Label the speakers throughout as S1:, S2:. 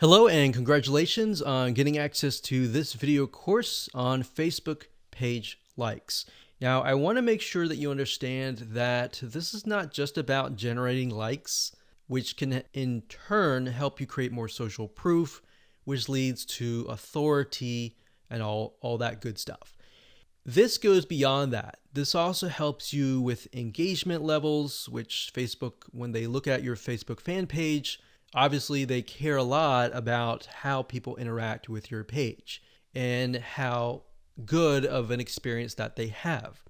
S1: Hello and congratulations on getting access to this video course on Facebook page likes. Now, I want to make sure that you understand that this is not just about generating likes, which can in turn help you create more social proof, which leads to authority and all that good stuff. This goes beyond that. This also helps you with engagement levels, which Facebook, when they look at your Facebook fan page, obviously they care a lot about how people interact with your page and how good of an experience that they have.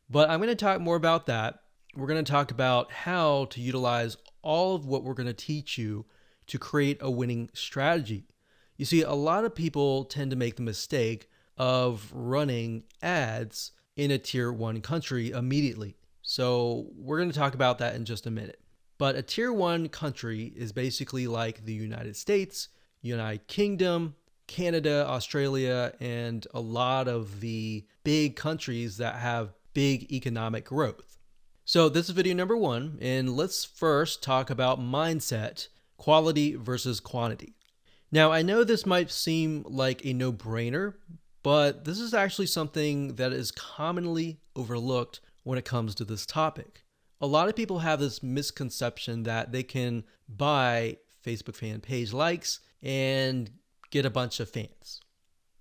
S1: But I'm going to talk more about that. We're going to talk about how to utilize all of what we're going to teach you to create a winning strategy. You see, a lot of people tend to make the mistake of running ads in a tier 1 country immediately. So we're going to talk about that in just a minute. But a tier 1 country is basically like the United States, United Kingdom, Canada, Australia, and a lot of the big countries that have big economic growth. So this is video number 1, and let's first talk about mindset, quality versus quantity. Now, I know this might seem like a no-brainer, but this is actually something that is commonly overlooked when it comes to this topic. A lot of people have this misconception that they can buy Facebook fan page likes and get a bunch of fans.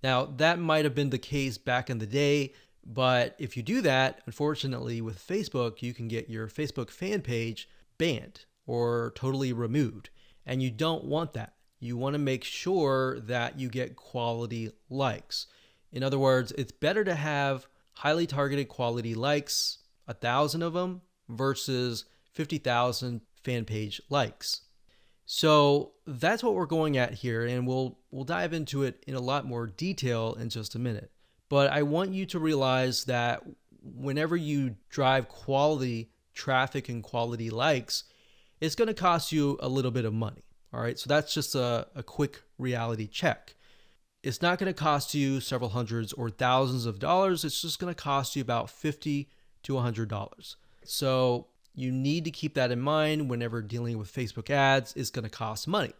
S1: Now, that might have been the case back in the day, but if you do that, unfortunately with Facebook, you can get your Facebook fan page banned or totally removed, and you don't want that. You want to make sure that you get quality likes. In other words, it's better to have highly targeted quality likes, 1,000 of them, versus 50,000 fan page likes. So that's what we're going at here, and we'll dive into it in a lot more detail in just a minute. But I want you to realize that whenever you drive quality traffic and quality likes, it's going to cost you a little bit of money. All right, so that's just a quick reality check. It's not going to cost you several hundreds or thousands of dollars. It's just going to cost you about $50 to $100. So you need to keep that in mind whenever dealing with Facebook ads. It's going to cost money.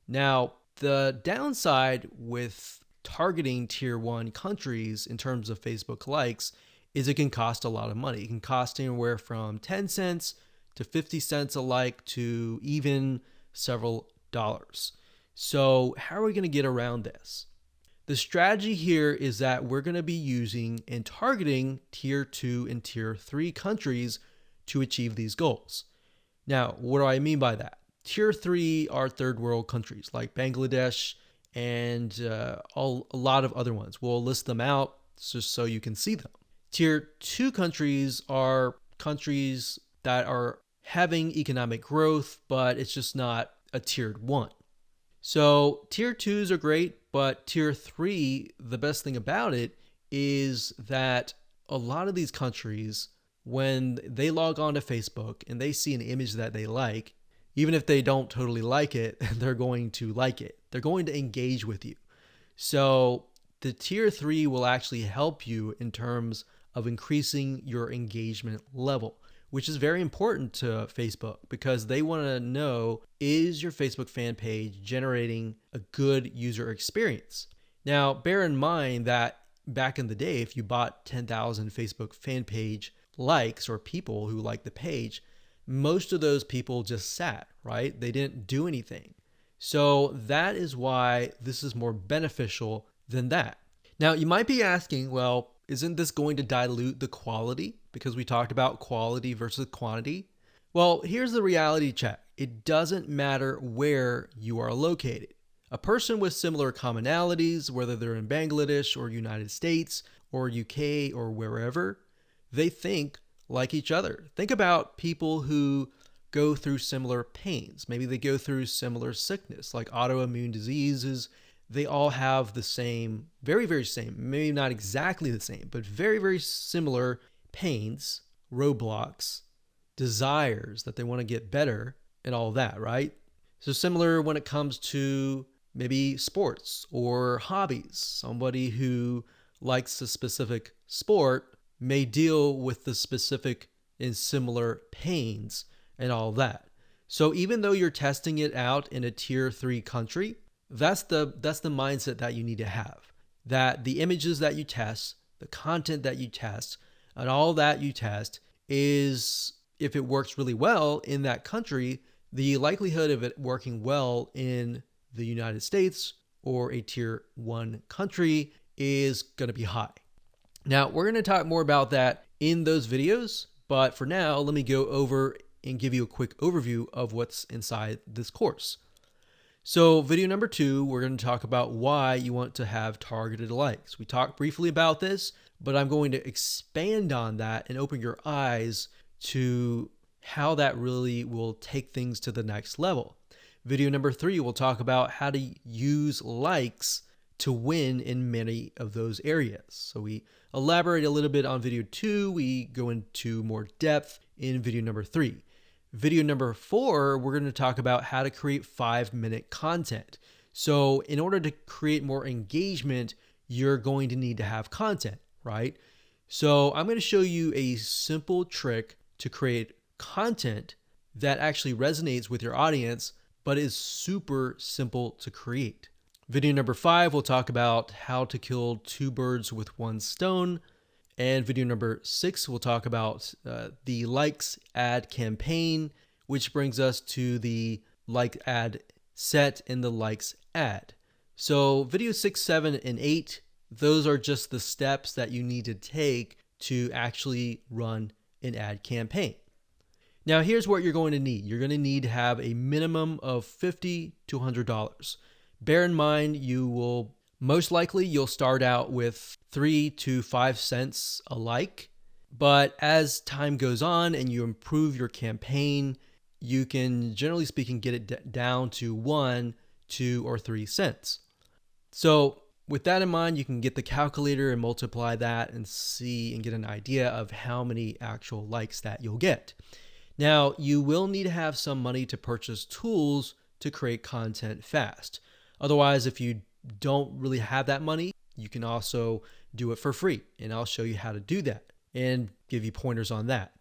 S1: Now, the downside with targeting tier 1 countries in terms of Facebook likes is it can cost a lot of money. It can cost anywhere from 10 cents to 50 cents a like to even several dollars. So how are we going to get around this? The strategy here is that we're going to be using and targeting tier 2 and tier 3 countries to achieve these goals. Now, what do I mean by that? Tier 3 are third world countries like Bangladesh and a lot of other ones. We'll list them out just so you can see them. Tier 2 countries are countries that are having economic growth, but it's just not a tiered 1. So tier 2s are great, but tier 3, the best thing about it is that a lot of these countries, when they log on to Facebook and they see an image that they like, even if they don't totally like it, they're going to like it. They're going to engage with you. So the tier 3 will actually help you in terms of increasing your engagement level, which is very important to Facebook because they want to know, is your Facebook fan page generating a good user experience? Now, bear in mind that back in the day, if you bought 10,000 Facebook fan page likes or people who liked the page, most of those people just sat, right? They didn't do anything. So that is why this is more beneficial than that. Now, you might be asking, well, isn't this going to dilute the quality? Because we talked about quality versus quantity. Well, here's the reality check. It doesn't matter where you are located. A person with similar commonalities, whether they're in Bangladesh or United States or UK or wherever, they think like each other. Think about people who go through similar pains. Maybe they go through similar sickness, like autoimmune diseases. They all have the same, very, very same, maybe not exactly the same, but very, very similar pains, roadblocks, desires that they want to get better and all that, right? So similar when it comes to maybe sports or hobbies. Somebody who likes a specific sport may deal with the specific and similar pains and all that. So even though you're testing it out in a tier 3 country, That's the mindset that you need to have. That the images that you test, the content that you test, and all that you test is, if it works really well in that country, the likelihood of it working well in the United States or a tier 1 country is going to be high. Now, we're going to talk more about that in those videos, but for now, let me go over and give you a quick overview of what's inside this course. So video number 2, we're going to talk about why you want to have targeted likes. We talked briefly about this, but I'm going to expand on that and open your eyes to how that really will take things to the next level. Video number 3, we'll talk about how to use likes to win in many of those areas. So we elaborate a little bit on video 2. We go into more depth in video number 3. Video number 4, we're going to talk about how to create 5-minute content. So in order to create more engagement, you're going to need to have content, right? So I'm going to show you a simple trick to create content that actually resonates with your audience, but is super simple to create. Video number 5, we'll talk about how to kill 2 birds with 1 stone. And video number 6, we'll talk about the likes ad campaign, which brings us to the like ad set and the likes ad. So video 6, 7, and 8, those are just the steps that you need to take to actually run an ad campaign. Now, here's what you're going to need. You're going to need to have a minimum of $50 to $100. Bear in mind, you'll start out with 3 to 5 cents a like, but as time goes on and you improve your campaign, you can, generally speaking, get it down to 1, 2, or 3 cents. So with that in mind, you can get the calculator and multiply that and see and get an idea of how many actual likes that you'll get. Now, you will need to have some money to purchase tools to create content fast. Otherwise, if you don't really have that money, you can also do it for free. And I'll show you how to do that and give you pointers on that.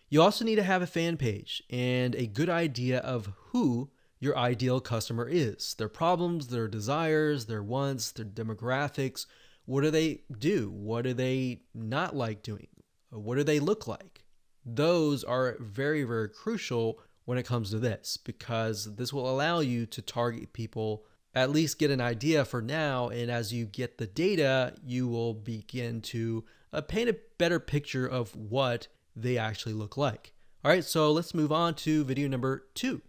S1: You also need to have a fan page and a good idea of who your ideal customer is, their problems, their desires, their wants, their demographics. What do they do? What do they not like doing? What do they look like? Those are very, very crucial when it comes to this, because this will allow you to target people, at least get an idea for now. And as you get the data, you will begin to paint a better picture of what they actually look like. All right, so let's move on to video number 2.